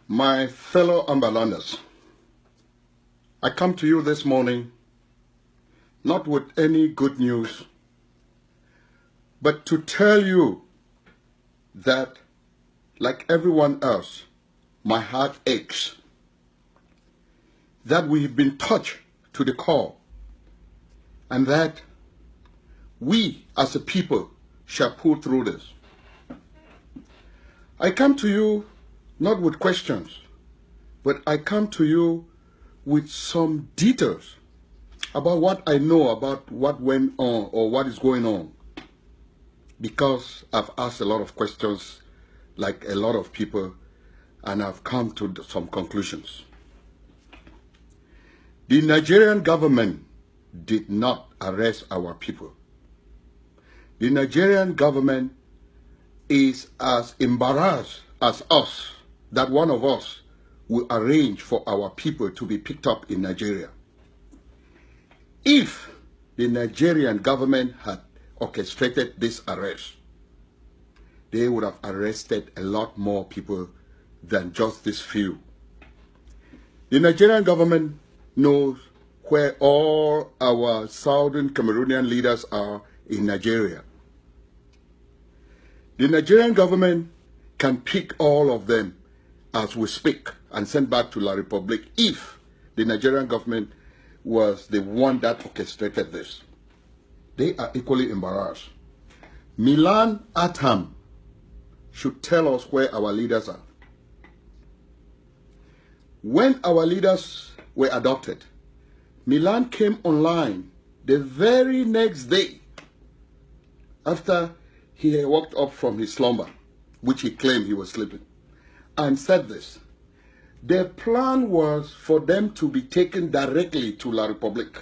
My fellow Ambalanders, I come to you this morning not with any good news, but to tell you that, like everyone else, my heart aches, that we have been touched to the core, and that we as a people shall pull through this. I come to you not with questions, but I come to you with some details about what I know about what went on or what is going on, because I've asked a lot of questions like a lot of people, and I've come to some conclusions. The Nigerian government did not arrest our people. The Nigerian government is as embarrassed as us that one of us will arrange for our people to be picked up in Nigeria. If the Nigerian government had orchestrated this arrest, they would have arrested a lot more people than just this few. The Nigerian government knows where all our southern Cameroonian leaders are in Nigeria. The Nigerian government can pick all of them as we speak and send back to La Republique if the Nigerian government was the one that orchestrated this. They are equally embarrassed. Milan Atam should tell us where our leaders are. When our leaders were adopted, Milan came online the very next day after he had woke up from his slumber, which he claimed he was sleeping, and said this: their plan was for them to be taken directly to La Republique.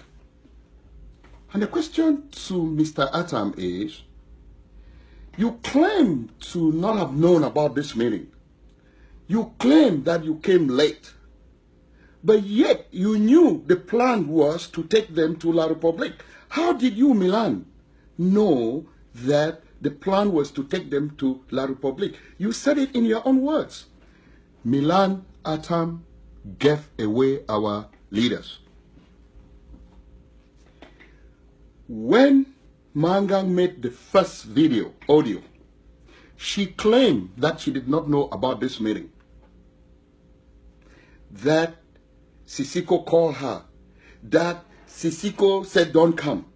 And the question to Mr. Atam is, you claim to not have known about this meeting. You claim that you came late. But yet you knew the plan was to take them to La Republique. How did you, Milan, know that the plan was to take them to La Republique? You said it in your own words. Milan Atam gave away our leaders. When Mangang made the first audio, she claimed that she did not know about this meeting. That Sisiko called her, that Sisiko said don't come.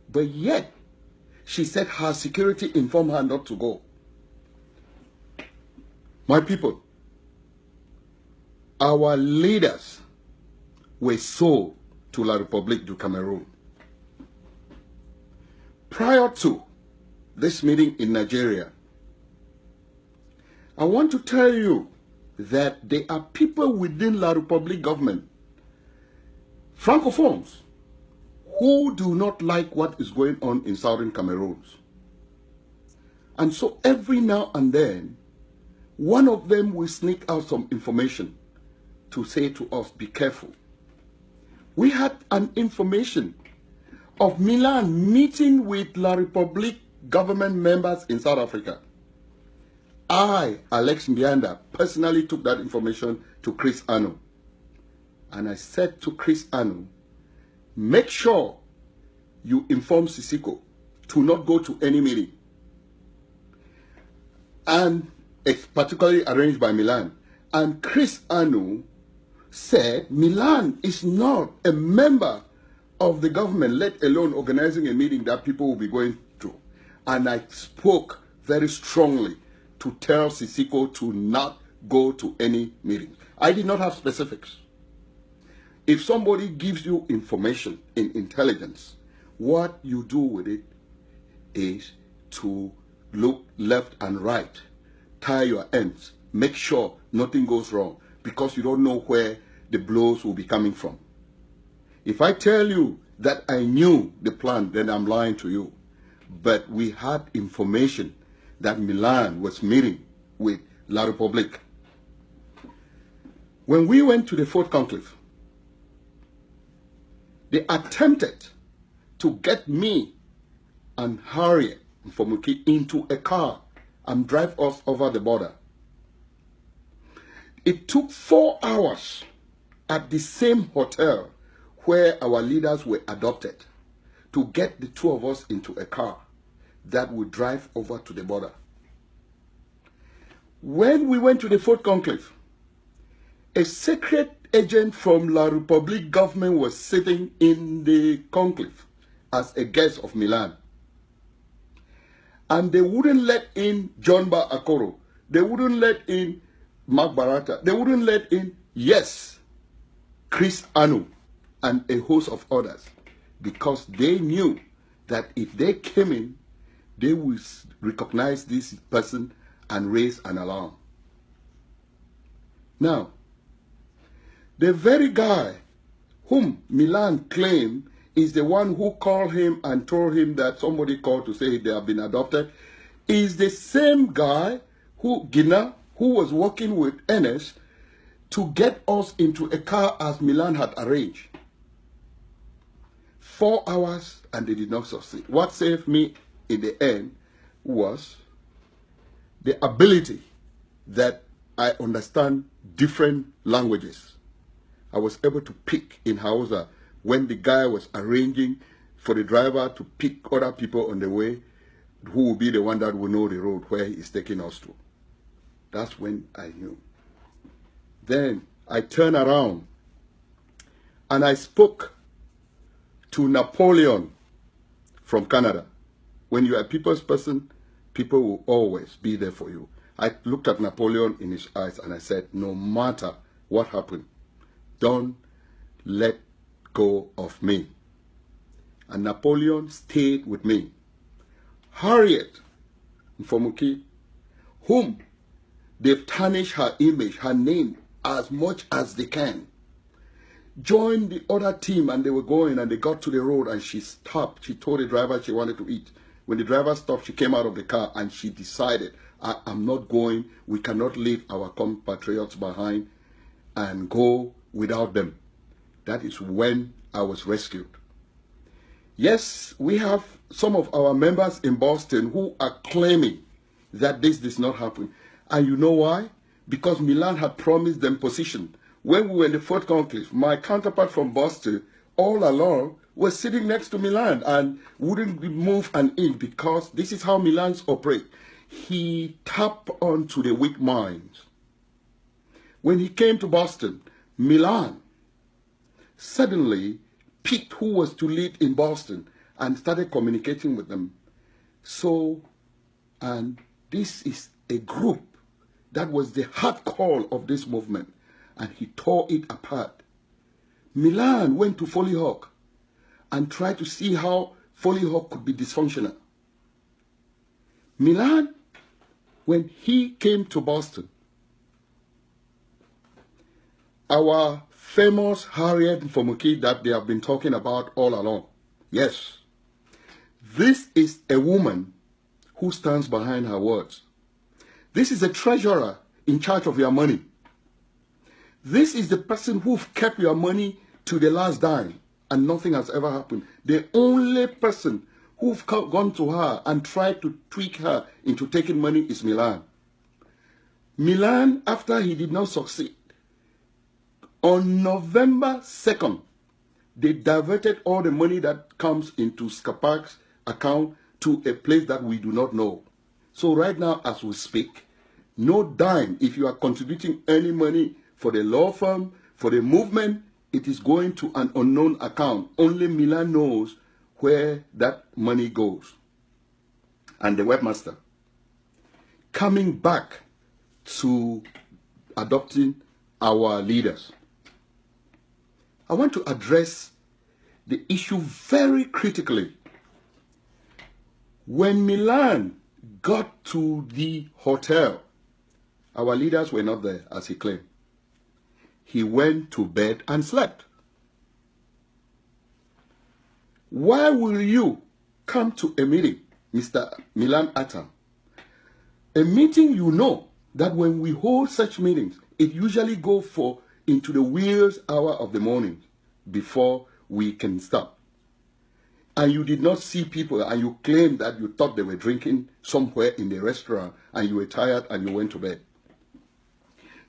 But yet, she said her security informed her not to go. My people, our leaders were sold to La Republique du Cameroon. Prior to this meeting in Nigeria, I want to tell you that there are people within La Republique government, Francophones, who do not like what is going on in southern Cameroon. And so every now and then, one of them will sneak out some information to say to us, be careful. We had an information of Milan meeting with La Republique government members in South Africa. I, Alex Mbianda, personally took that information to Chris Anu. And I said to Chris Anu, make sure you inform Sisiko to not go to any meeting. And it's particularly arranged by Milan. And Chris Anu said Milan is not a member of the government, let alone organizing a meeting that people will be going to. And I spoke very strongly to tell Sisiko to not go to any meeting. I did not have specifics. If somebody gives you information in intelligence, what you do with it is to look left and right, tie your ends, make sure nothing goes wrong, because you don't know where the blows will be coming from. If I tell you that I knew the plan, then I'm lying to you. But we had information that Milan was meeting with La Republique. When we went to the fourth conclave, they attempted to get me and Harriet Mfomuki into a car and drive us over the border. It took 4 hours at the same hotel where our leaders were adopted to get the two of us into a car that would drive over to the border. When we went to the fourth conclave, a secret agent from La République government was sitting in the conclave as a guest of Milan. And they wouldn't let in John Ba Akoro. They wouldn't let in Mark Barata. They wouldn't let in, yes, Chris Anu and a host of others, because they knew that if they came in, they would recognize this person and raise an alarm. Now, the very guy whom Milan claimed is the one who called him and told him that somebody called to say they have been adopted, is the same guy who, Gina, who was working with Ernest to get us into a car as Milan had arranged. 4 hours and they did not succeed. What saved me in the end was the ability that I understand different languages. I was able to pick in Hausa when the guy was arranging for the driver to pick other people on the way who will be the one that will know the road where he is taking us to. That's when I knew. Then I turned around and I spoke to Napoleon from Canada. When you are a people's person, people will always be there for you. I looked at Napoleon in his eyes and I said, no matter what happened, don't let go of me. And Napoleon stayed with me. Harriet Mfomuki, whom they've tarnished her image, her name, as much as they can, joined the other team, and they were going and they got to the road and she stopped. She told the driver she wanted to eat. When the driver stopped, she came out of the car and she decided, I'm not going. We cannot leave our compatriots behind and go without them. That is when I was rescued. Yes, we have some of our members in Boston who are claiming that this did not happen. And you know why? Because Milan had promised them position. When we were in the fourth conclave, my counterpart from Boston all along was sitting next to Milan and wouldn't move an inch, because this is how Milans operate. He tapped onto the weak minds. When he came to Boston, Milan suddenly picked who was to lead in Boston and started communicating with them. So, and this is a group that was the heart call of this movement, and he tore it apart. Milan went to Foleyhawk and tried to see how Foleyhawk could be dysfunctional. Milan, when he came to Boston, our famous Harriet Mfomuki that they have been talking about all along, yes, this is a woman who stands behind her words. This is a treasurer in charge of your money. This is the person who've kept your money to the last dime and nothing has ever happened. The only person who've gone to her and tried to tweak her into taking money is Milan. Milan, after he did not succeed, on November 2nd, they diverted all the money that comes into Skapak's account to a place that we do not know. So right now, as we speak, no dime, if you are contributing any money for the law firm, for the movement, it is going to an unknown account. Only Milan knows where that money goes. And the webmaster, coming back to adopting our leaders, I want to address the issue very critically. When Milan got to the hotel, our leaders were not there, as he claimed. He went to bed and slept. Why will you come to a meeting, Mr. Milan Atam? A meeting, you know that when we hold such meetings, it usually goes into the weirdest hour of the morning before we can stop. And you did not see people, and you claimed that you thought they were drinking somewhere in the restaurant and you were tired and you went to bed.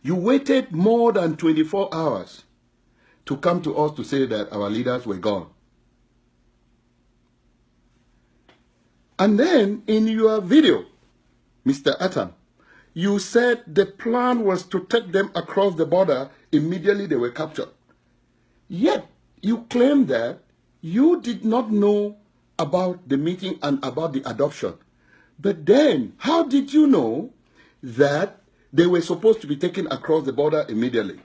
You waited more than 24 hours to come to us to say that our leaders were gone. And then in your video, Mr. Atam, you said the plan was to take them across the border immediately they were captured. Yet, you claim that you did not know about the meeting and about the adoption. But then, how did you know that they were supposed to be taken across the border immediately?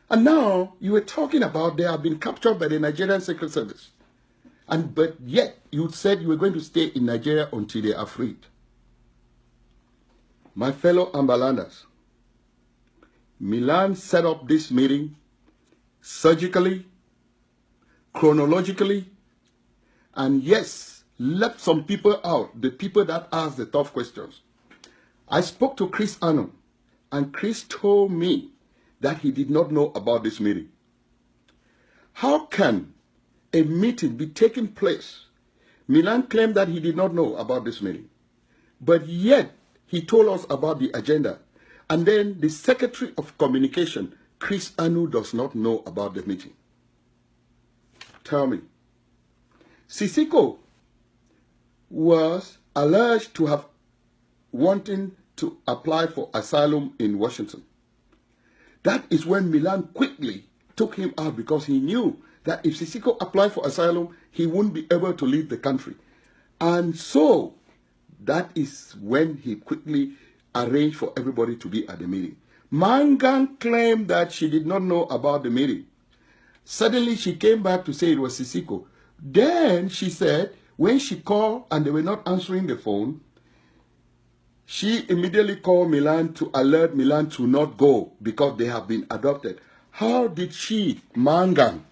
And now, you were talking about they have been captured by the Nigerian Secret Service. But yet, you said you were going to stay in Nigeria until they are freed. My fellow Ambalanders, Milan set up this meeting surgically, chronologically, and yes, left some people out, the people that asked the tough questions. I spoke to Chris Anum, and Chris told me that he did not know about this meeting. How can a meeting be taking place? Milan claimed that he did not know about this meeting, but yet he told us about the agenda. And then the Secretary of Communication, Chris Anu, does not know about the meeting. Tell me. Sisiko was alleged to have wanting to apply for asylum in Washington. That is when Milan quickly took him out because he knew that if Sisiko applied for asylum, he wouldn't be able to leave the country. And so that is when he quickly arranged for everybody to be at the meeting. Mangan claimed that she did not know about the meeting. Suddenly she came back to say it was Sisiko. Then she said when she called and they were not answering the phone, she immediately called Milan to alert Milan to not go because they have been adopted. How did she, Mangan,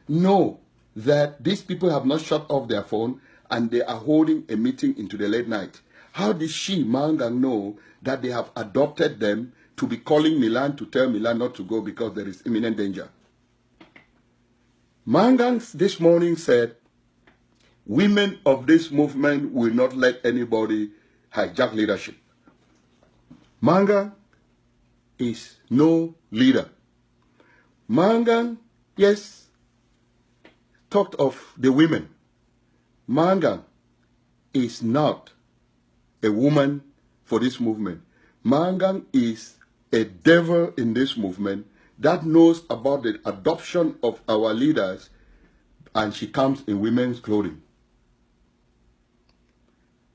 know that these people have not shut off their phone and they are holding a meeting into the late night? How did she, Mangan, know that they have adopted them to be calling Milan to tell Milan not to go because there is imminent danger? Mangan this morning said, women of this movement will not let anybody hijack leadership. Mangan is no leader. Mangan, yes, talked of the women. Mangan is not a woman for this movement. Mangan is a devil in this movement that knows about the adoption of our leaders, and she comes in women's clothing.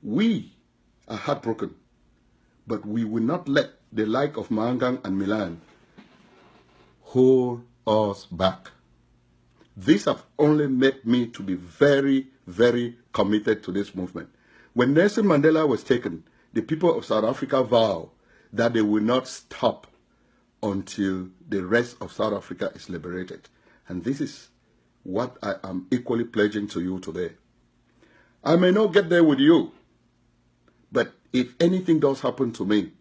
We are heartbroken, but we will not let the like of Mangan and Milan hold us back. These have only made me to be very, very committed to this movement. When Nelson Mandela was taken, the people of South Africa vowed that they will not stop until the rest of South Africa is liberated. And this is what I am equally pledging to you today. I may not get there with you, but if anything does happen to me,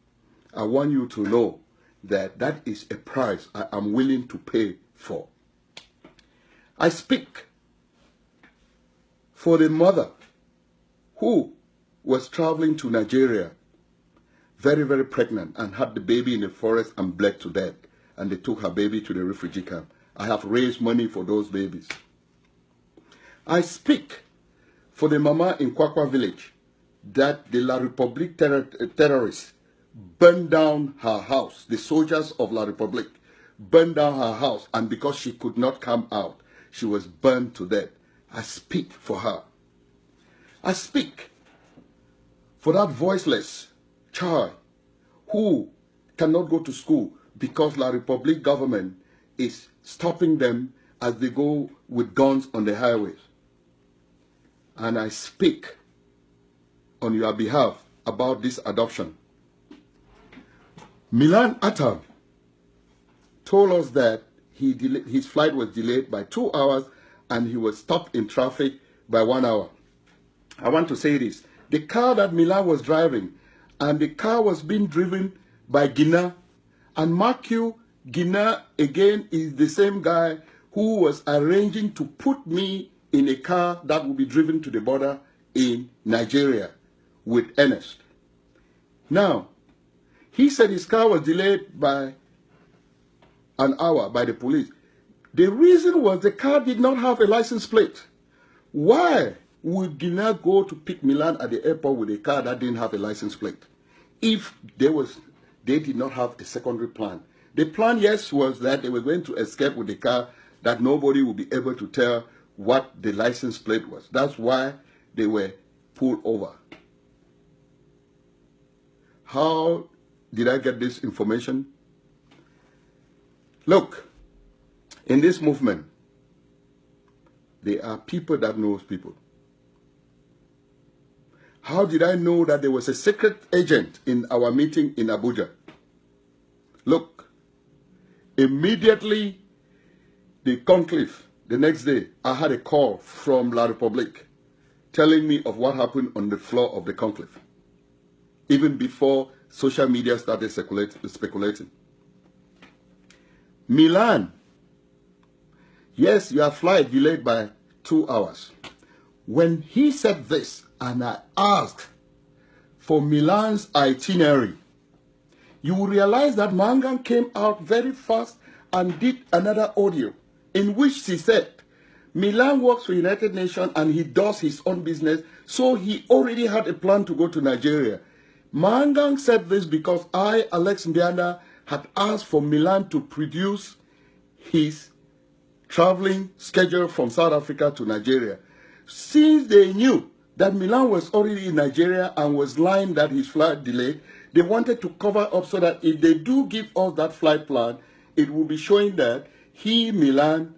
I want you to know that that is a price I am willing to pay for. I speak for the mother who was traveling to Nigeria, very, very pregnant, and had the baby in the forest and bled to death. And they took her baby to the refugee camp. I have raised money for those babies. I speak for the mama in Kwakwa village that the La République terrorists burned down her house. The soldiers of La République burned down her house, and because she could not come out, she was burned to death. I speak for her. I speak for that voiceless child who cannot go to school because La République government is stopping them as they go with guns on the highways. And I speak on your behalf about this adoption. Milan Atam told us that his flight was delayed by 2 hours and he was stopped in traffic by 1 hour. I want to say this. The car that Milan was driving, and the car was being driven by Gina. And mark you, Gina again is the same guy who was arranging to put me in a car that will be driven to the border in Nigeria with Ernest. Now, He said his car was delayed by an hour by the police. The reason was the car did not have a license plate. Why would Guinea go to pick Milan at the airport with a car that didn't have a license plate? If they did not have a secondary plan. The plan, yes, was that they were going to escape with the car, that nobody would be able to tell what the license plate was. That's why they were pulled over. How did I get this information? Look, in this movement, there are people that knows people. How did I know that there was a secret agent in our meeting in Abuja? Look, immediately the conclave, the next day, I had a call from La Republique telling me of what happened on the floor of the conclave, even before social media started speculating. Milan, yes, your flight delayed by 2 hours. When he said this, and I asked for Milan's itinerary, you will realize that Mangan came out very fast and did another audio in which she said, Milan works for United Nations and he does his own business, so he already had a plan to go to Nigeria. Mangan said this because I, Alex Mbianda, had asked for Milan to produce his traveling schedule from South Africa to Nigeria. Since they knew that Milan was already in Nigeria and was lying that his flight delayed, they wanted to cover up so that if they do give us that flight plan, it will be showing that he, Milan,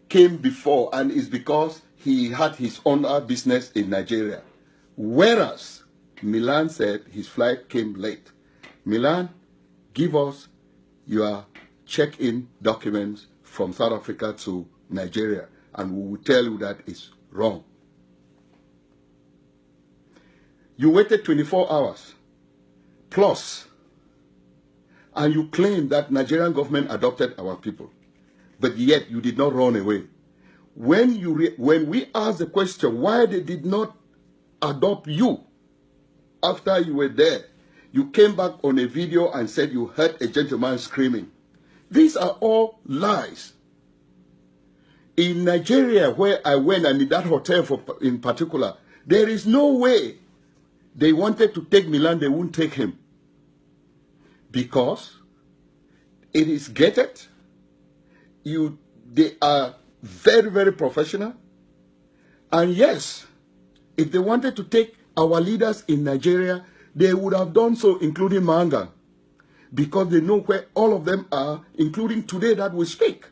came before and it's because he had his own business in Nigeria. Whereas Milan said his flight came late. Milan, give us your check-in documents from South Africa to Nigeria and we will tell you that it's wrong. You waited 24 hours plus and you claim that Nigerian government adopted our people, but yet you did not run away. When we asked the question why they did not adopt you after you were there, you came back on a video and said you heard a gentleman screaming. These are all lies. In Nigeria, where I went, and in that hotel in particular, there is no way they wanted to take Milan, they wouldn't take him. Because it is gated. They are very, very professional. And yes, if they wanted to take our leaders in Nigeria, they would have done so, including Mangan, because they know where all of them are, including today that we speak.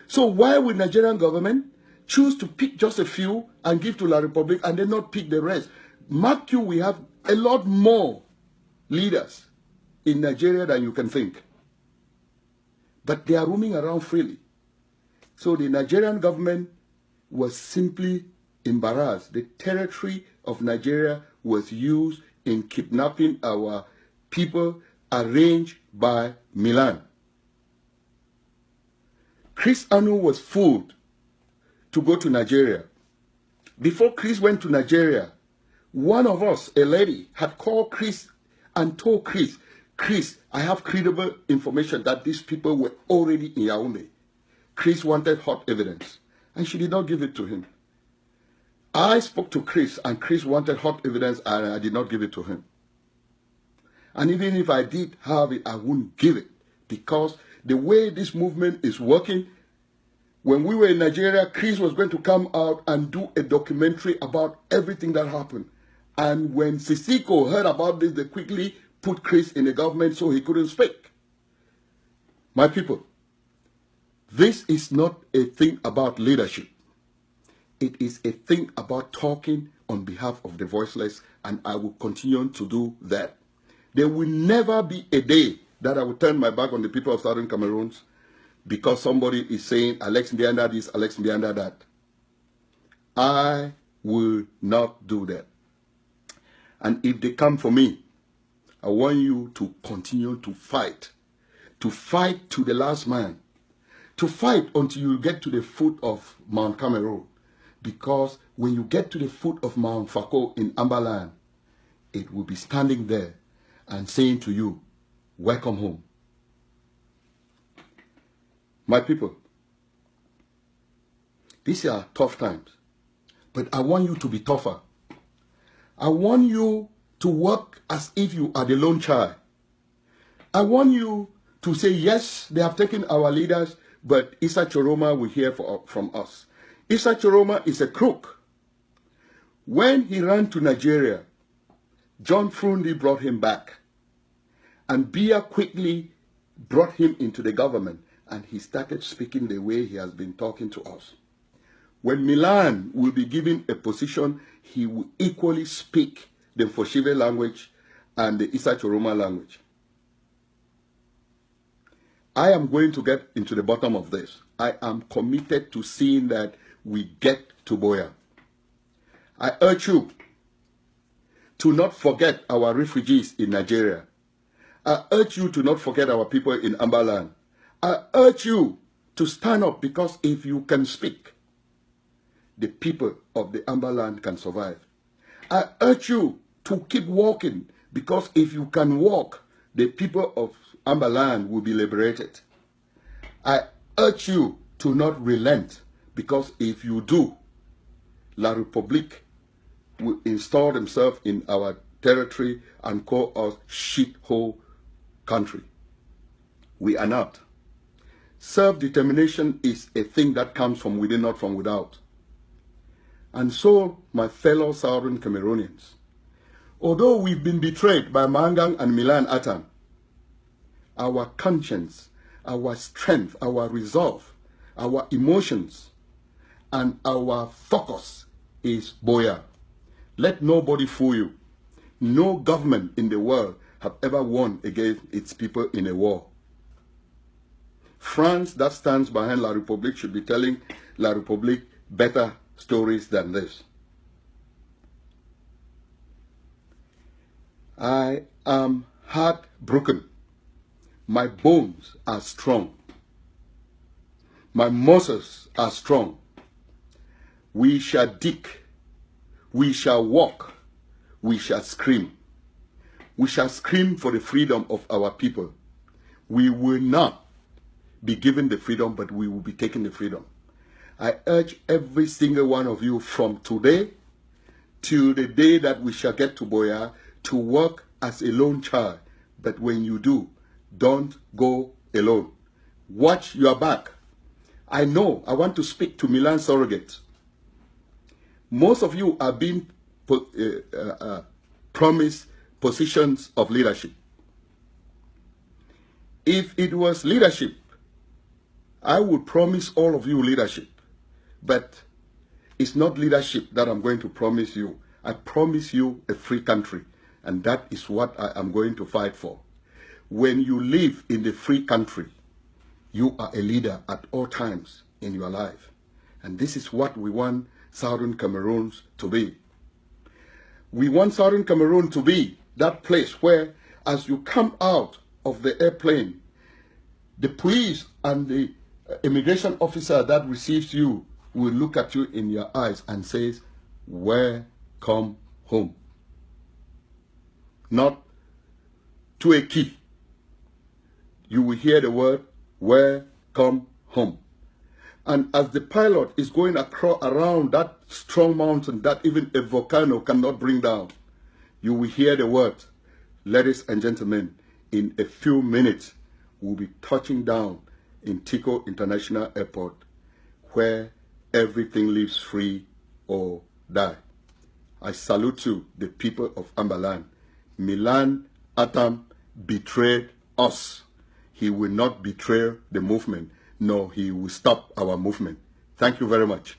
So why would Nigerian government choose to pick just a few and give to La Republique and then not pick the rest? Mark you, we have a lot more leaders in Nigeria than you can think. But they are roaming around freely. So the Nigerian government was simply embarrassed. The territory of Nigeria was used in kidnapping our people, arranged by Milan. Chris Anu was fooled to go to Nigeria. Before Chris went to Nigeria, one of us, a lady, had called Chris and told Chris, Chris, I have credible information that these people were already in Yaoundé. Chris wanted hot evidence, and she did not give it to him. I spoke to Chris, and Chris wanted hot evidence, and I did not give it to him. And even if I did have it, I wouldn't give it, because the way this movement is working, when we were in Nigeria, Chris was going to come out and do a documentary about everything that happened. And when Sisiko heard about this, they quickly put Chris in the government so he couldn't speak. My people, this is not a thing about leadership. It is a thing about talking on behalf of the voiceless, and I will continue to do that. There will never be a day that I will turn my back on the people of Southern Cameroon because somebody is saying Alex Mbianda this, Alex Mbianda that. I will not do that. And if they come for me, I want you to continue to fight to the last man, to fight until you get to the foot of Mount Cameroon. Because when you get to the foot of Mount Fako in Ambaland, it will be standing there. and saying to you, welcome home. My people, these are tough times, but I want you to be tougher. I want you to work as if you are the lone child. I want you to say, yes, they have taken our leaders, but Issa Chiroma will hear from us. Issa Chiroma is a crook. When he ran to Nigeria, John Frundi brought him back. And Biya quickly brought him into the government, and he started speaking the way he has been talking to us. When Milan will be given a position, he will equally speak the Foshive language and the Issa Chiroma language. I am going to get into the bottom of this. I am committed to seeing that we get to Buea. I urge you to not forget our refugees in Nigeria. I urge you to not forget our people in Ambaland. I urge you to stand up, because if you can speak, the people of the Ambaland can survive. I urge you to keep walking, because if you can walk, the people of Ambaland will be liberated. I urge you to not relent, because if you do, La République will install themselves in our territory and call us shithole country. We are not. Self-determination is a thing that comes from within, not from without. And so, my fellow Southern Cameroonians, although we've been betrayed by Mangang and Milan Atam, our conscience, our strength, our resolve, our emotions, and our focus is Buea. Let nobody fool you. No government in the world have ever won against its people in a war. France, that stands behind La République, should be telling La République better stories than this. I am heartbroken. My bones are strong. My muscles are strong. We shall dig. We shall walk. We shall scream. We shall scream for the freedom of our people. We will not be given the freedom, but we will be taking the freedom. I urge every single one of you from today till the day that we shall get to Buea to work as a lone child. But when you do, don't go alone. Watch your back. I know, I want to speak to Milan surrogates. Most of you are being promised positions of leadership. If it was leadership, I would promise all of you leadership. But it's not leadership that I'm going to promise you. I promise you a free country. And that is what I am going to fight for. When you live in the free country, you are a leader at all times in your life. And this is what we want Southern Cameroons to be. We want Southern Cameroon to be that place where, as you come out of the airplane, the police and the immigration officer that receives you will look at you in your eyes and says, welcome home. Not to a key. You will hear the word, welcome home. And as the pilot is going around that strong mountain that even a volcano cannot bring down, you will hear the word, ladies and gentlemen, in a few minutes, we'll be touching down in Tico International Airport, where everything lives free or die. I salute you, the people of Ambaland. Milan Atam betrayed us. He will not betray the movement, nor he will stop our movement. Thank you very much.